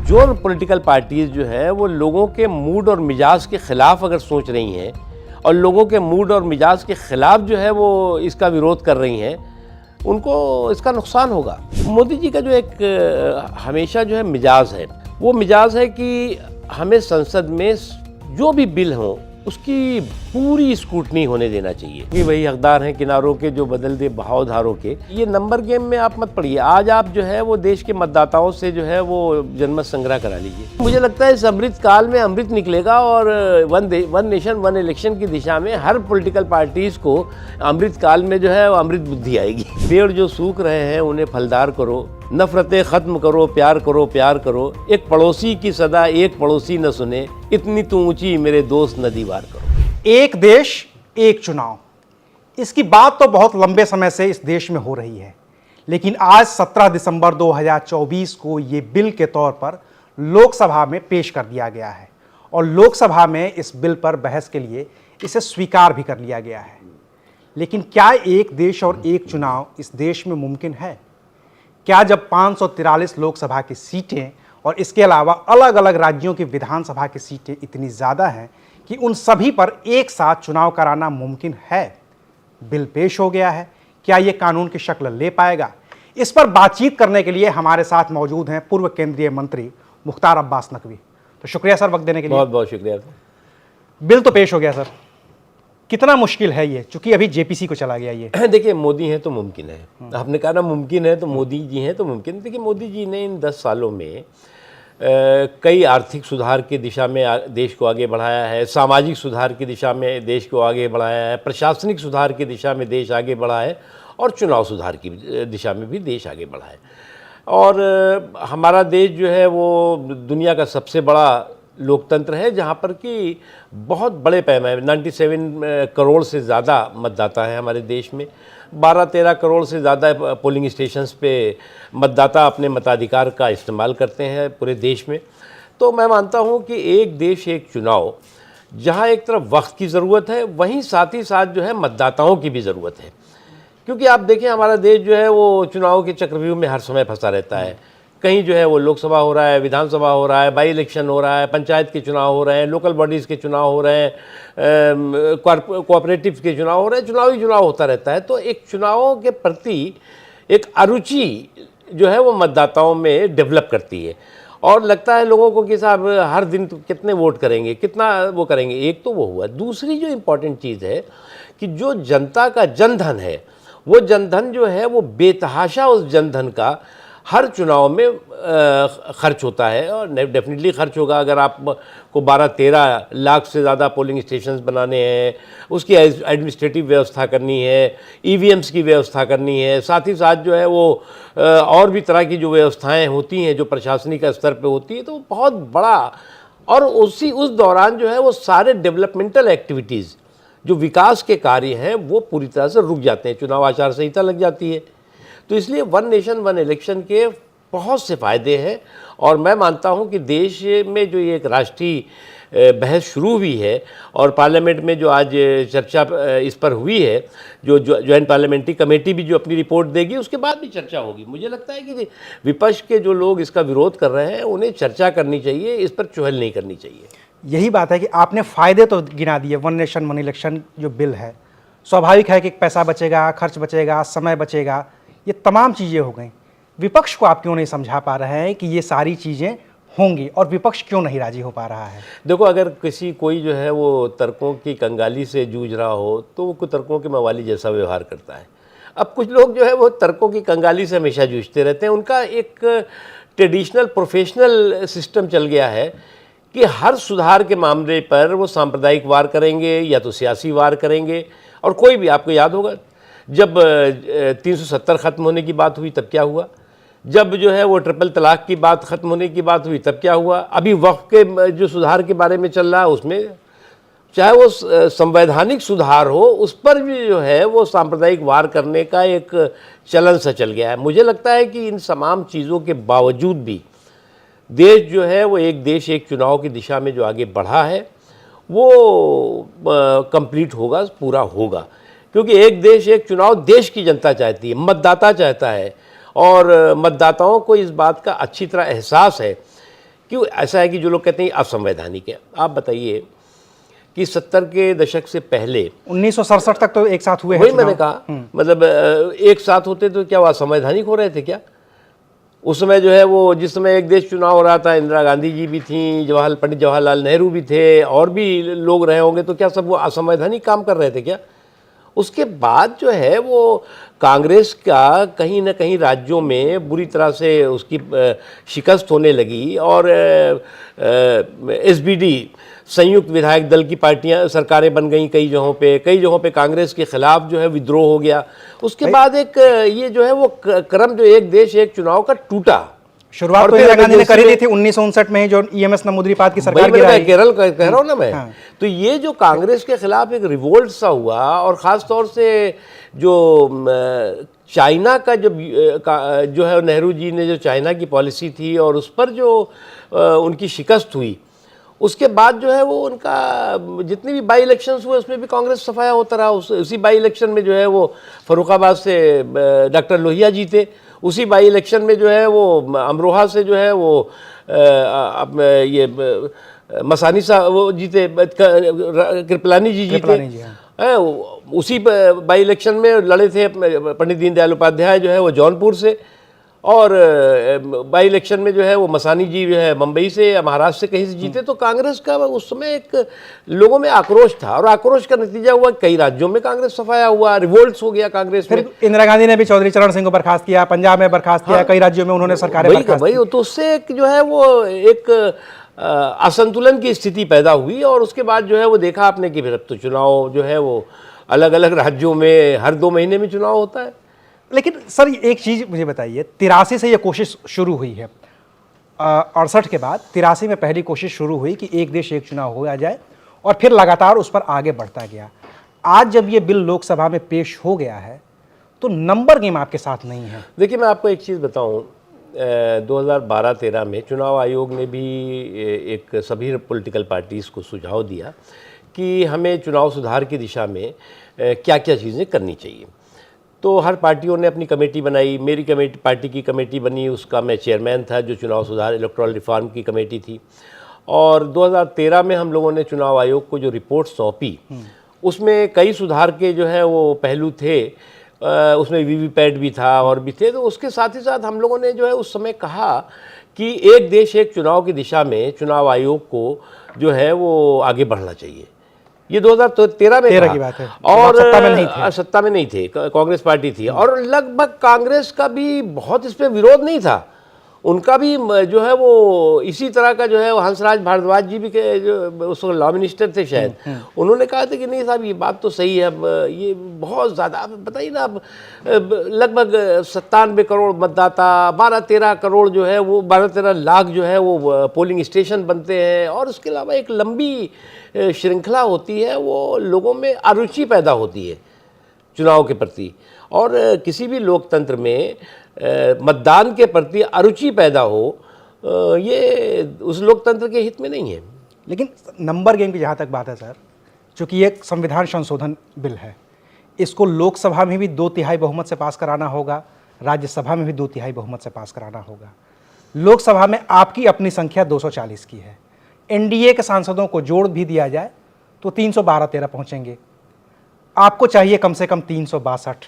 जो political parties जो है वो लोगों के मूड और मिजाज के ख़िलाफ़ अगर सोच रही हैं और लोगों के मूड और मिजाज के ख़िलाफ़ जो है वो इसका विरोध कर रही हैं, उनको इसका नुकसान होगा। मोदी जी का जो एक हमेशा जो है मिजाज है, वो मिजाज है कि हमें संसद में जो भी बिल हों उसकी पूरी स्क्रूटनी होने देना चाहिए कि वही हकदार हैं किनारों के जो बदल दे बहावधारों के। ये नंबर गेम में आप मत पड़िए। आज आप जो है वो देश के मतदाताओं से जो है वो जनमत संग्रह करा लीजिए। मुझे लगता है इस अमृत काल में अमृत निकलेगा और वन नेशन वन इलेक्शन की दिशा में हर पॉलिटिकल पार्टीज़ को अमृत काल में जो है वो अमृत बुद्धि आएगी। पेड़ जो सूख रहे हैं उन्हें फलदार करो, नफरतें ख़त्म करो, प्यार करो, प्यार करो। एक पड़ोसी की सदा एक पड़ोसी न सुने, इतनी तू ऊंची मेरे दोस्त न दीवार करो। एक देश एक चुनाव, इसकी बात तो बहुत लंबे समय से इस देश में हो रही है, लेकिन आज 17 दिसंबर 2024 को ये बिल के तौर पर लोकसभा में पेश कर दिया गया है और लोकसभा में इस बिल पर बहस के लिए इसे स्वीकार भी कर लिया गया है। लेकिन क्या एक देश और एक चुनाव इस देश में मुमकिन है? क्या जब 543 लोकसभा की सीटें और इसके अलावा अलग अलग राज्यों की विधानसभा की सीटें इतनी ज़्यादा हैं कि उन सभी पर एक साथ चुनाव कराना मुमकिन है? बिल पेश हो गया है, क्या ये कानून की शक्ल ले पाएगा? इस पर बातचीत करने के लिए हमारे साथ मौजूद हैं पूर्व केंद्रीय मंत्री मुख्तार अब्बास नकवी। तो शुक्रिया सर वक्त देने के लिए। बहुत बहुत शुक्रिया। बिल तो पेश हो गया सर, कितना मुश्किल है ये, चूंकि अभी जेपीसी को चला गया ये? देखिए, मोदी हैं तो मुमकिन है। आपने कहा ना मुमकिन है, तो मोदी जी हैं तो मुमकिन। देखिए, मोदी जी ने इन 10 सालों में कई आर्थिक सुधार की दिशा में देश को आगे बढ़ाया है, सामाजिक सुधार की दिशा में देश को आगे बढ़ाया है, प्रशासनिक सुधार की दिशा में देश आगे बढ़ा है और चुनाव सुधार की दिशा में भी देश आगे बढ़ा है। और हमारा देश जो है वो दुनिया का सबसे बड़ा लोकतंत्र है, जहाँ पर कि बहुत बड़े पैमाने 97 करोड़ से ज़्यादा मतदाता हैं हमारे देश में। 12-13 करोड़ से ज़्यादा पोलिंग स्टेशंस पे मतदाता अपने मताधिकार का इस्तेमाल करते हैं पूरे देश में। तो मैं मानता हूँ कि एक देश एक चुनाव, जहाँ एक तरफ वक्त की ज़रूरत है, वहीं साथ ही साथ जो है मतदाताओं की भी ज़रूरत है। क्योंकि आप देखें, हमारा देश जो है वो चुनाव के चक्रव्यूह में हर समय फंसा रहता है। कहीं जो है वो लोकसभा हो रहा है, विधानसभा हो रहा है, बाई इलेक्शन हो रहा है, पंचायत के चुनाव हो रहे हैं, लोकल बॉडीज़ के चुनाव हो रहे हैं, कोऑपरेटिव्स के चुनाव हो रहे हैं, चुनाव होता रहता है। तो एक चुनावों के प्रति एक अरुचि जो है वो मतदाताओं में डेवलप करती है और लगता है लोगों को कि साहब हर दिन तो कितने वोट करेंगे, कितना वो करेंगे। एक तो वो हुआ। दूसरी जो इम्पॉर्टेंट चीज़ है कि जो जनता का जनधन है, वो जनधन जो है वो बेतहाशा उस जनधन का हर चुनाव में खर्च होता है और डेफिनेटली खर्च होगा। अगर आपको 12-13 लाख से ज़्यादा पोलिंग स्टेशंस बनाने हैं, उसकी एडमिनिस्ट्रेटिव व्यवस्था करनी है, ईवीएम्स की व्यवस्था करनी है, साथ ही साथ जो है वो और भी तरह की जो व्यवस्थाएं होती हैं जो प्रशासनिक स्तर पे होती है, तो बहुत बड़ा। और उस दौरान जो है वो सारे डेवलपमेंटल एक्टिविटीज़ जो विकास के कार्य हैं वो पूरी तरह से रुक जाते हैं, चुनाव आचार संहिता लग जाती है। तो इसलिए वन नेशन वन इलेक्शन के बहुत से फ़ायदे हैं और मैं मानता हूं कि देश में जो ये एक राष्ट्रीय बहस शुरू हुई है और पार्लियामेंट में जो आज चर्चा इस पर हुई है, जो ज्वाइंट पार्लियामेंट्री कमेटी भी जो अपनी रिपोर्ट देगी उसके बाद भी चर्चा होगी। मुझे लगता है कि विपक्ष के जो लोग इसका विरोध कर रहे हैं उन्हें चर्चा करनी चाहिए, इस पर चुहल नहीं करनी चाहिए। यही बात है कि आपने फ़ायदे तो गिना दिए। वन नेशन वन इलेक्शन जो बिल है, स्वाभाविक है कि पैसा बचेगा, खर्च बचेगा, समय बचेगा, ये तमाम चीज़ें हो गई। विपक्ष को आप क्यों नहीं समझा पा रहे हैं कि ये सारी चीज़ें होंगी और विपक्ष क्यों नहीं राजी हो पा रहा है? देखो, अगर कोई जो है वो तर्कों की कंगाली से जूझ रहा हो तो वो तर्कों के मवाली जैसा व्यवहार करता है। अब कुछ लोग जो है वो तर्कों की कंगाली से हमेशा जूझते रहते हैं। उनका एक ट्रेडिशनल प्रोफेशनल सिस्टम चल गया है कि हर सुधार के मामले पर वो सांप्रदायिक वार करेंगे या तो सियासी वार करेंगे। और कोई भी, आपको याद होगा जब 370 ख़त्म होने की बात हुई तब क्या हुआ, जब जो है वो ट्रिपल तलाक की बात ख़त्म होने की बात हुई तब क्या हुआ, अभी वक्फ के जो सुधार के बारे में चल रहा है उसमें चाहे वो संवैधानिक सुधार हो, उस पर भी जो है वो सांप्रदायिक वार करने का एक चलन सा चल गया है। मुझे लगता है कि इन तमाम चीज़ों के बावजूद भी देश जो है वो एक देश एक चुनाव की दिशा में जो आगे बढ़ा है वो कंप्लीट होगा, पूरा होगा। क्योंकि एक देश एक चुनाव देश की जनता चाहती है, मतदाता चाहता है और मतदाताओं को इस बात का अच्छी तरह एहसास है क्यों ऐसा है कि जो लोग कहते हैं असंवैधानिक है। आप बताइए कि 70 के दशक से पहले 1967 तक तो एक साथ हुए हैं वही मैंने चुनाव। कहा, मतलब एक साथ होते तो क्या वो असंवैधानिक हो रहे थे क्या? उस समय जो है वो जिस समय एक देश चुनाव हो रहा था, इंदिरा गांधी जी भी थी, पंडित जवाहरलाल नेहरू भी थे, और भी लोग रहे होंगे, तो क्या सब वो असंवैधानिक काम कर रहे थे क्या? उसके बाद जो है वो कांग्रेस का कहीं ना कहीं राज्यों में बुरी तरह से उसकी शिकस्त होने लगी, और एसबीडी संयुक्त विधायक दल की पार्टियां सरकारें बन गई कई जगहों पे कांग्रेस के खिलाफ जो है विद्रोह हो गया। उसके बाद एक ये जो है वो क्रम जो एक देश एक चुनाव का टूटा। शुरुआत और तो फिर इंदिरा गांधी ने करी दी में- थी 1959 में, जो ईएमएस नमूद्रीपाद की सरकार वही मैंने कहा, गिराई। केरल का कह रहा हूँ ना मैं। हाँ। तो ये जो कांग्रेस के खिलाफ एक रिवोल्ट सा हुआ, और ख़ास तौर से जो चाइना का जो है नेहरू जी ने जो चाइना की पॉलिसी थी और उस पर जो उनकी शिकस्त हुई, उसके बाद जो है वो उनका जितने भी बाई इलेक्शंस हुए उसमें भी कांग्रेस सफाया होता रहा। उसी बाई इलेक्शन में जो है वो फर्रुखाबाद से डॉक्टर लोहिया जीते, उसी बाई इलेक्शन में जो है वो अमरोहा से जो है वो ये मसानी साहब वो जीते, कृपलानी जी जीते। कृपलानी जी, हाँ। उसी बाई इलेक्शन में लड़े थे पंडित दीनदयाल उपाध्याय जो है वो जौनपुर से, और बाई इलेक्शन में जो है वो मसानी जी जो है मुंबई से या महाराष्ट्र से कहीं से जीते। तो कांग्रेस का उस समय एक लोगों में आक्रोश था, और आक्रोश का नतीजा हुआ कई राज्यों में कांग्रेस सफाया हुआ, रिवोल्ट्स हो गया कांग्रेस में। फिर इंदिरा गांधी ने भी चौधरी चरण सिंह को बर्खास्त किया, पंजाब में बर्खास्त किया, कई राज्यों में उन्होंने सरकारें बर्खास्त की। तो उससे एक जो है वो एक असंतुलन की स्थिति पैदा हुई, और उसके बाद जो है वो देखा आपने कि फिर अब तो चुनाव जो है वो अलग अलग राज्यों में हर 2 महीने में चुनाव होता है। लेकिन सर एक चीज़ मुझे बताइए, 83 से ये कोशिश शुरू हुई है, 68 के बाद 83 में पहली कोशिश शुरू हुई कि एक देश एक चुनाव हो जाए, और फिर लगातार उस पर आगे बढ़ता गया। आज जब ये बिल लोकसभा में पेश हो गया है तो नंबर गेम आपके साथ नहीं है। देखिए मैं आपको एक चीज़ बताऊं, 2012-13 में चुनाव आयोग ने भी एक सभी पॉलिटिकल पार्टीज़ को सुझाव दिया कि हमें चुनाव सुधार की दिशा में क्या क्या चीज़ें करनी चाहिए। तो हर पार्टियों ने अपनी कमेटी बनाई। मेरी पार्टी की कमेटी बनी, उसका मैं चेयरमैन था, जो चुनाव सुधार इलेक्टोरल रिफॉर्म की कमेटी थी। और 2013 में हम लोगों ने चुनाव आयोग को जो रिपोर्ट सौंपी, उसमें कई सुधार के जो है वो पहलू थे, उसमें वीवीपैट भी था और भी थे। तो उसके साथ ही साथ हम लोगों ने जो है उस समय कहा कि एक देश एक चुनाव की दिशा में चुनाव आयोग को जो है वो आगे बढ़ना चाहिए। ये 2013 में 13 था, की बात है, और सत्ता में नहीं थे, कांग्रेस पार्टी थी, और लगभग कांग्रेस का भी बहुत इस पर विरोध नहीं था। उनका भी जो है वो इसी तरह का जो है वो हंसराज भारद्वाज जी भी जो उस वक्त लॉ मिनिस्टर थे शायद, उन्होंने कहा था कि नहीं साहब ये बात तो सही है, अब ये बहुत ज़्यादा, आप बताइए ना, अब लगभग 97 करोड़ मतदाता, 12-13 करोड़ जो है वो 12-13 लाख जो है वो पोलिंग स्टेशन बनते हैं, और उसके अलावा एक लंबी श्रृंखला होती है, वो लोगों में अरुचि पैदा होती है चुनाव के प्रति। और किसी भी लोकतंत्र में मतदान के प्रति अरुचि पैदा हो, ये उस लोकतंत्र के हित में नहीं है। लेकिन नंबर गेम की जहाँ तक बात है सर, चूँकि ये एक संविधान संशोधन बिल है, इसको लोकसभा में भी 2/3 बहुमत से पास कराना होगा, राज्यसभा में भी 2/3 बहुमत से पास कराना होगा। लोकसभा में आपकी अपनी संख्या 240 की है, एनडीए के सांसदों को जोड़ भी दिया जाए तो 312-13 पहुँचेंगे। आपको चाहिए कम से कम 362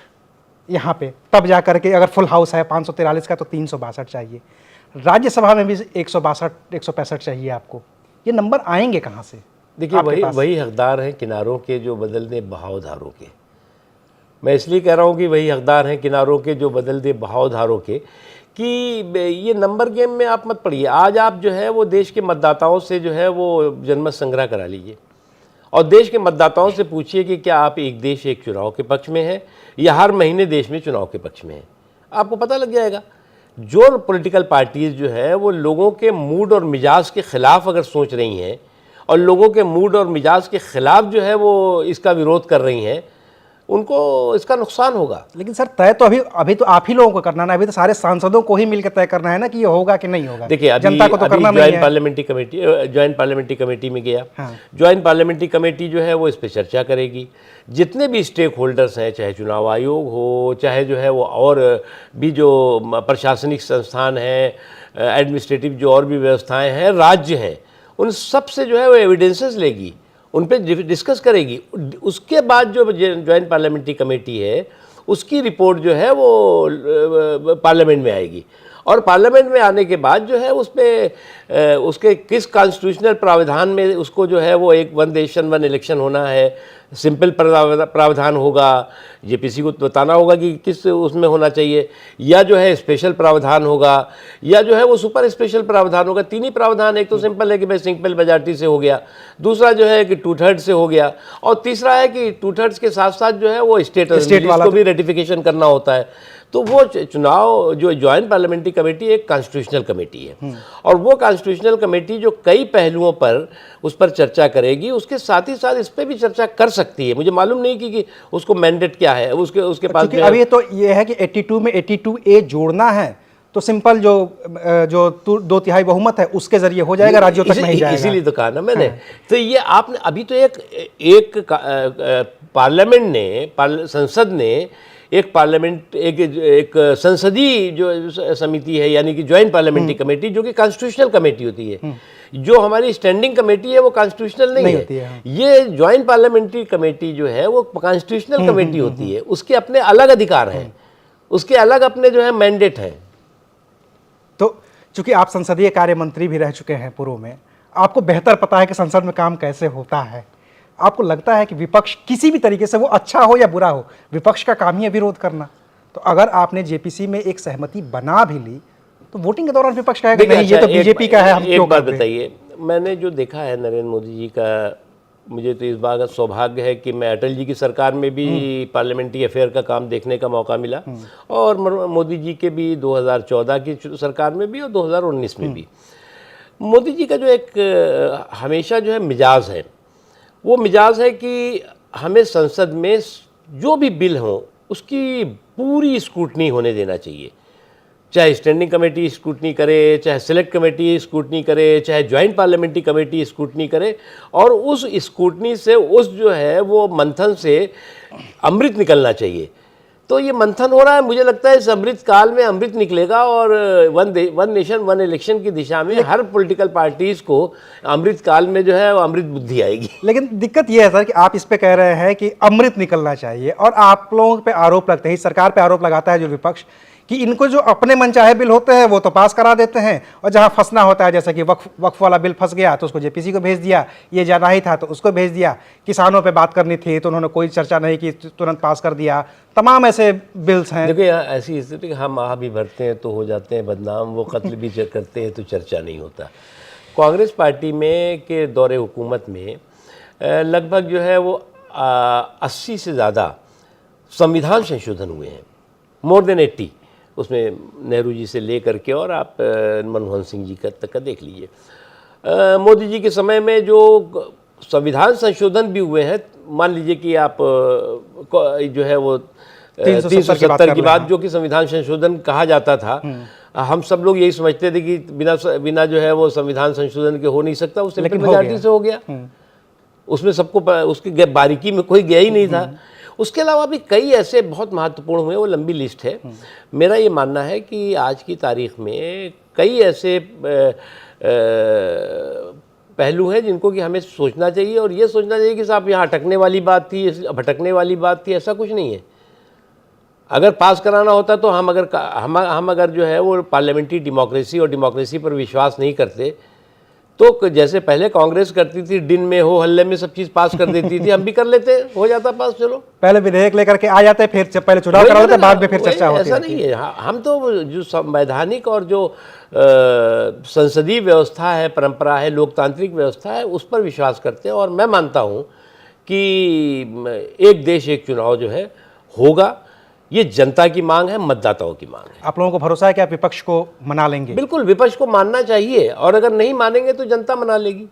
यहाँ पे, तब जा करके अगर फुल हाउस है 543 का तो 362 चाहिए। राज्यसभा में भी 162-165 चाहिए आपको। ये नंबर आएंगे कहाँ से? देखिए वही हकदार हैं किनारों के जो बदल दे बहावधारों के। मैं इसलिए कह रहा हूँ कि वही हकदार हैं किनारों के जो बदल दे बहावधारों के, कि ये नंबर गेम में आप मत पड़िए। आज आप जो है वो देश के मतदाताओं से जो है वो जनमत संग्रह करा लीजिए, और देश के मतदाताओं से पूछिए कि क्या आप एक देश एक चुनाव के पक्ष में हैं या हर महीने देश में चुनाव के पक्ष में हैं। आपको पता लग जाएगा। जो पॉलिटिकल पार्टीज़ जो है वो लोगों के मूड और मिजाज के ख़िलाफ़ अगर सोच रही हैं, और लोगों के मूड और मिजाज के ख़िलाफ़ जो है वो इसका विरोध कर रही हैं, उनको इसका नुकसान होगा। लेकिन सर तय तो अभी तो आप ही लोगों को करना है, अभी तो सारे सांसदों को ही मिलकर तय करना है ना कि ये होगा कि नहीं होगा। देखिए जनता को तो करना नहीं है। ज्वाइंट पार्लियामेंट्री कमेटी में गया। हाँ। ज्वाइंट पार्लियामेंट्री कमेटी जो है वो इस पर चर्चा करेगी। जितने भी स्टेक होल्डर्स हैं, चाहे चुनाव आयोग हो, चाहे जो है वो और भी जो प्रशासनिक संस्थान हैं, एडमिनिस्ट्रेटिव जो और भी व्यवस्थाएं हैं, राज्य हैं, उन सब से जो है वो एविडेंसेस लेगी, उन पे डिस्कस करेगी। उसके बाद जो ज्वाइंट पार्लियामेंट्री कमेटी है उसकी रिपोर्ट जो है वो पार्लियामेंट में आएगी, और पार्लियामेंट में आने के बाद जो है उसमें उसके किस कॉन्स्टिट्यूशनल प्रावधान में उसको जो है वो एक वन नेशन वन इलेक्शन होना है, सिंपल प्रावधान होगा, जेपीसी को बताना होगा कि किस उसमें होना चाहिए, या जो है स्पेशल प्रावधान होगा, या जो है वो सुपर स्पेशल प्रावधान होगा। तीन ही प्रावधान, एक तो सिंपल है कि भाई सिंपल मेजॉरिटी से हो गया, दूसरा जो है कि 2/3 से हो गया, और तीसरा है कि 2/3 के साथ साथ जो है वो स्टेट को भी रेटिफिकेशन करना होता है। तो वो चुनाव जो ज्वाइंट पार्लियामेंट्री कमेटी एक कॉन्स्टिट्यूशनल कमेटी है, और वो कॉन्स्टिट्यूशनल कमेटी जो कई पहलुओं पर उस पर चर्चा करेगी, उसके साथ ही साथ इस पर भी चर्चा कर सकती है। मुझे मालूम नहीं कि उसको मैंडेट क्या है उसके पास। अभी तो ये है कि 82 में 82A जोड़ना है, तो सिंपल जो 2/3 बहुमत है उसके जरिए हो जाएगा, राज्यों तक नहीं जाएगा। इसीलिए तो कहा ना मैंने। तो ये आपने अभी तो एक पार्लियामेंट ने, संसद ने एक पार्लियामेंट एक संसदीय जो समिति है, यानी कि ज्वाइंट पार्लियामेंट्री कमेटी, जो कि कॉन्स्टिट्यूशनल कमेटी होती है। जो हमारी स्टैंडिंग कमेटी है वो कॉन्स्टिट्यूशनल नहीं होती है। ये ज्वाइंट पार्लियामेंट्री कमेटी जो है वो कॉन्स्टिट्यूशनल कमेटी होती है, उसके अपने अलग अधिकार हैं, उसके अलग अपने जो है मैंडेट हैं। तो चूंकि आप संसदीय कार्य मंत्री भी रह चुके हैं पूर्व में, आपको बेहतर पता है कि संसद में काम कैसे होता है। आपको लगता है कि विपक्ष किसी भी तरीके से, वो अच्छा हो या बुरा हो, विपक्ष का काम ही है विरोध करना। तो अगर आपने जेपीसी में एक सहमति बना भी ली तो वोटिंग के दौरान विपक्ष कहेगा नहीं, ये तो बीजेपी का है, हम क्यों बात बताइए, मैंने जो देखा है नरेंद्र मोदी जी का, मुझे तो इस बात का सौभाग्य है कि मैं अटल जी की सरकार में भी पार्लियामेंट्री अफेयर का काम देखने का मौका मिला, और मोदी जी के भी 2014 की सरकार में भी और 2019 में भी। मोदी जी का जो एक हमेशा जो है मिजाज है, वो मिजाज है कि हमें संसद में जो भी बिल हो उसकी पूरी स्क्रूटनी होने देना चाहिए, चाहे स्टैंडिंग कमेटी स्क्रूटनी करे, चाहे सेलेक्ट कमेटी स्क्रूटनी करे, चाहे ज्वाइंट पार्लियामेंट्री कमेटी स्क्रूटनी करे, और उस स्क्रूटनी से उस जो है वो मंथन से अमृत निकलना चाहिए। तो ये मंथन हो रहा है, मुझे लगता है इस अमृत काल में अमृत निकलेगा, और वन नेशन वन इलेक्शन की दिशा में हर पॉलिटिकल पार्टीज को अमृत काल में जो है वो अमृत बुद्धि आएगी। लेकिन दिक्कत ये है सर कि आप इस पे कह रहे हैं कि अमृत निकलना चाहिए, और आप लोगों पे आरोप लगते हैं, सरकार पे आरोप लगाता है जो विपक्ष, कि इनको जो अपने मनचाहे बिल होते हैं वो तो पास करा देते हैं, और जहां फंसना होता है, जैसे कि वक्फ वाला बिल फंस गया तो उसको जेपीसी को भेज दिया, ये जाना ही था तो उसको भेज दिया, किसानों पे बात करनी थी तो उन्होंने कोई चर्चा नहीं की, तुरंत पास कर दिया। तमाम ऐसे बिल्स हैं। देखिए, ऐसी स्थिति हम आह भी भरते हैं तो हो जाते हैं बदनाम, वो कत्ल भी करते हैं तो चर्चा नहीं होता। कांग्रेस पार्टी में के दौरे हुकूमत में लगभग जो है वो 80 से ज़्यादा संविधान संशोधन हुए हैं, मोर देन 80। उसमें नेहरू जी से ले करके और आप मनमोहन सिंह जी तक का देख लीजिए। मोदी जी के समय में जो संविधान संशोधन भी हुए हैं, मान लीजिए कि आप जो है वो 370 की बात, जो कि संविधान संशोधन कहा जाता था, हम सब लोग यही समझते थे कि बिना जो है वो संविधान संशोधन के हो नहीं सकता, उससे सिंपल मेजॉरिटी से हो गया। उसमें सबको उसकी बारीकी में कोई गया ही नहीं था। उसके अलावा भी कई ऐसे बहुत महत्वपूर्ण हुए, वो लंबी लिस्ट है। मेरा ये मानना है कि आज की तारीख में कई ऐसे पहलू हैं जिनको कि हमें सोचना चाहिए, और ये सोचना चाहिए कि साहब यहाँ अटकने वाली बात थी, भटकने वाली बात थी, ऐसा कुछ नहीं है। अगर पास कराना होता तो हम अगर जो है वो पार्लियामेंट्री डेमोक्रेसी और डेमोक्रेसी पर विश्वास नहीं करते, तो जैसे पहले कांग्रेस करती थी, दिन में हो हल्ले में सब चीज पास कर देती थी, हम भी कर लेते, हो जाता पास। चलो पहले विधेयक लेकर के आ जाते, फिर पहले चुनाव करा लेते, बाद में फिर चर्चा होती है। ऐसा नहीं है। हम तो जो संवैधानिक और जो संसदीय व्यवस्था है, परंपरा है, लोकतांत्रिक व्यवस्था है, उस पर विश्वास करते हैं, और मैं मानता हूँ कि एक देश एक चुनाव जो है होगा। ये जनता की मांग है, मतदाताओं की मांग है। आप लोगों को भरोसा है कि आप विपक्ष को मना लेंगे? बिल्कुल, विपक्ष को मानना चाहिए, और अगर नहीं मानेंगे तो जनता मना लेगी।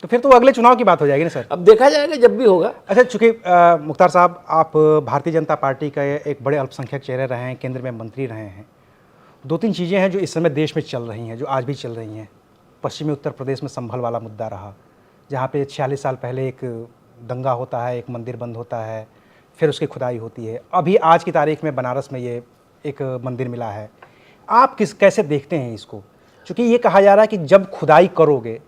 तो फिर तो अगले चुनाव की बात हो जाएगी ना सर? अब देखा जाएगा जब भी होगा। अच्छा, चूंकि मुख्तार साहब, आप भारतीय जनता पार्टी का एक बड़े अल्पसंख्यक चेहरे रहे हैं, केंद्र में मंत्री रहे हैं। 2-3 चीज़ें हैं जो इस समय देश में चल रही हैं, जो आज भी चल रही हैं। पश्चिमी उत्तर प्रदेश में संभल वाला मुद्दा रहा, जहाँ पे 46 साल पहले एक दंगा होता है, एक मंदिर बंद होता है, फिर उसकी खुदाई होती है। अभी आज की तारीख में बनारस में ये एक मंदिर मिला है। आप कैसे देखते हैं इसको? क्योंकि ये कहा जा रहा है कि जब खुदाई करोगे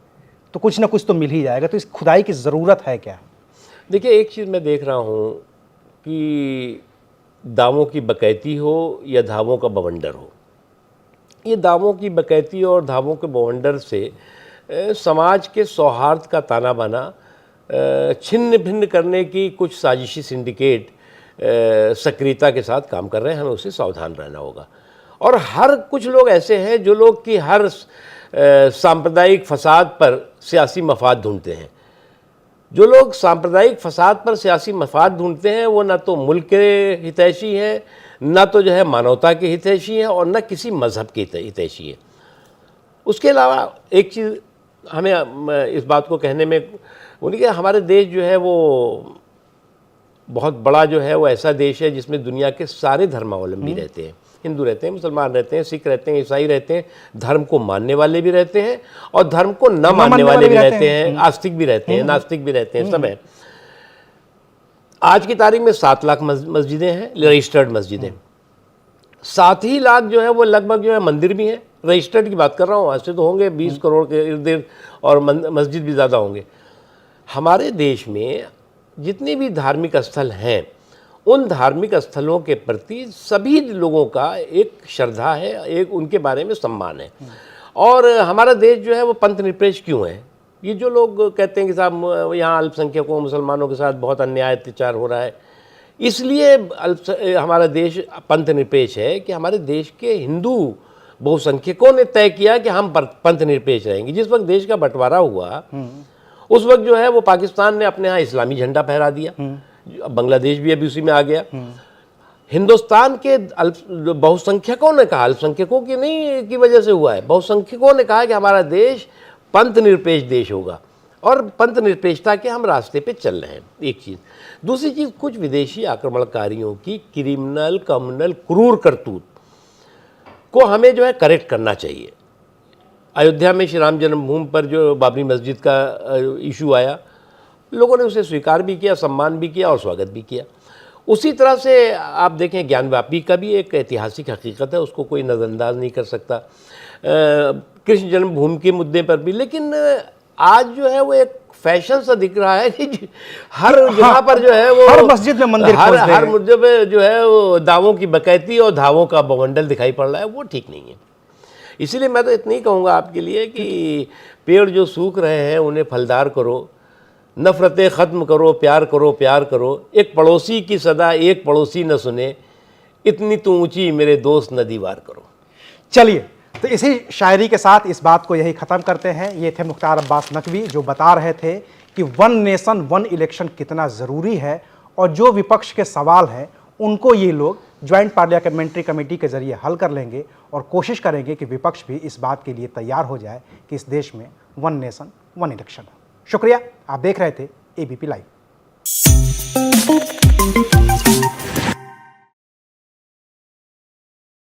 तो कुछ ना कुछ तो मिल ही जाएगा, तो इस खुदाई की ज़रूरत है क्या? देखिए, एक चीज़ मैं देख रहा हूँ कि दावों की बकैती हो या धावों का बवंडर हो, ये दावों की बकैती और धावों के बवंडर से समाज के सौहार्द का ताना बाना छिन्न भिन्न करने की कुछ साजिशी सिंडिकेट सक्रियता के साथ काम कर रहे हैं। हमें उससे सावधान रहना होगा। और हर कुछ लोग ऐसे हैं जो लोग कि हर सांप्रदायिक फसाद पर सियासी मफाद ढूंढते हैं। जो लोग सांप्रदायिक फसाद पर सियासी मफाद ढूंढते हैं वो ना तो मुल्क के हितैषी हैं, ना तो जो है मानवता के हितैषी हैं, और ना किसी मज़हब के हितैषी हैं। उसके अलावा एक चीज़ हमें इस बात को कहने में उन्हीं के, हमारे देश जो है वो बहुत बड़ा जो है वो ऐसा देश है जिसमें दुनिया के सारे धर्मावलंबी रहते हैं। हिंदू रहते हैं, मुसलमान रहते हैं, सिख रहते हैं, ईसाई रहते हैं, धर्म को मानने वाले भी रहते हैं और धर्म को न मानने वाले भी रहते हैं, आस्तिक भी रहते हैं, नास्तिक भी रहते हैं, सब है। आज की तारीख में 7 लाख मस्जिदें हैं, रजिस्टर्ड मस्जिदें। 7 ही लाख जो है वो लगभग जो है मंदिर भी हैं। रजिस्टर्ड की बात कर रहा हूँ, ऐसे तो होंगे 20 करोड़ के इर्द गिर्द, और मस्जिद भी ज़्यादा होंगे। हमारे देश में जितने भी धार्मिक स्थल हैं, उन धार्मिक स्थलों के प्रति सभी लोगों का एक श्रद्धा है, एक उनके बारे में सम्मान है। और हमारा देश जो है वो पंथ निरपेक्ष क्यों है? ये जो लोग कहते हैं कि साहब यहाँ अल्पसंख्यकों मुसलमानों के साथ बहुत अन्याय अत्याचार हो रहा है, इसलिए हमारा देश पंथ निरपेक्ष है कि हमारे देश के हिंदू बहुसंख्यकों ने तय किया कि हम पंथ निरपेक्ष रहेंगे। जिस वक्त देश का बंटवारा हुआ उस वक्त जो है वो पाकिस्तान ने अपने यहाँ इस्लामी झंडा फहरा दिया, बांग्लादेश भी अभी उसी में आ गया। हिंदुस्तान के बहुसंख्यकों ने कहा, अल्पसंख्यकों की नहीं की वजह से हुआ है, बहुसंख्यकों ने कहा कि हमारा देश पंथ निरपेक्ष देश होगा, और पंथ निरपेक्षता के हम रास्ते पे चल रहे हैं। एक चीज़। दूसरी चीज़, कुछ विदेशी आक्रमणकारियों की क्रिमिनल कम्युनल क्रूर करतूत को हमें जो है करेक्ट करना चाहिए। अयोध्या में श्री राम जन्मभूमि पर जो बाबरी मस्जिद का इशू आया, लोगों ने उसे स्वीकार भी किया, सम्मान भी किया और स्वागत भी किया। उसी तरह से आप देखें ज्ञानवापी का भी एक ऐतिहासिक हकीकत है, उसको कोई नज़रअंदाज नहीं कर सकता। कृष्ण जन्मभूमि के मुद्दे पर भी, लेकिन आज जो है वो एक फैशन सा दिख रहा है कि हर जगह पर जो है वो हर मस्जिद में मंदिर हर मुद्दे पे जो है वो दावों की बकैती और धावों का बवंडल दिखाई पड़ रहा है, वो ठीक नहीं है। इसीलिए मैं तो इतना ही कहूँगा आपके लिए कि पेड़ जो सूख रहे हैं उन्हें फलदार करो, नफ़रतें ख़त्म करो, प्यार करो, प्यार करो। एक पड़ोसी की सदा एक पड़ोसी न सुने, इतनी तो ऊंची मेरे दोस्त न दीवार करो। चलिए, तो इसी शायरी के साथ इस बात को यही ख़त्म करते हैं। ये थे मुख्तार अब्बास नकवी, जो बता रहे थे कि 1 नेशन 1 इलेक्शन कितना ज़रूरी है, और जो विपक्ष के सवाल हैं उनको ये लोग ज्वाइंट पार्लियामेंट्री कमेटी के जरिए हल कर लेंगे, और कोशिश करेंगे कि विपक्ष भी इस बात के लिए तैयार हो जाए कि इस देश में 1 नेशन 1 इलेक्शन हो। शुक्रिया, आप देख रहे थे ABP लाइव।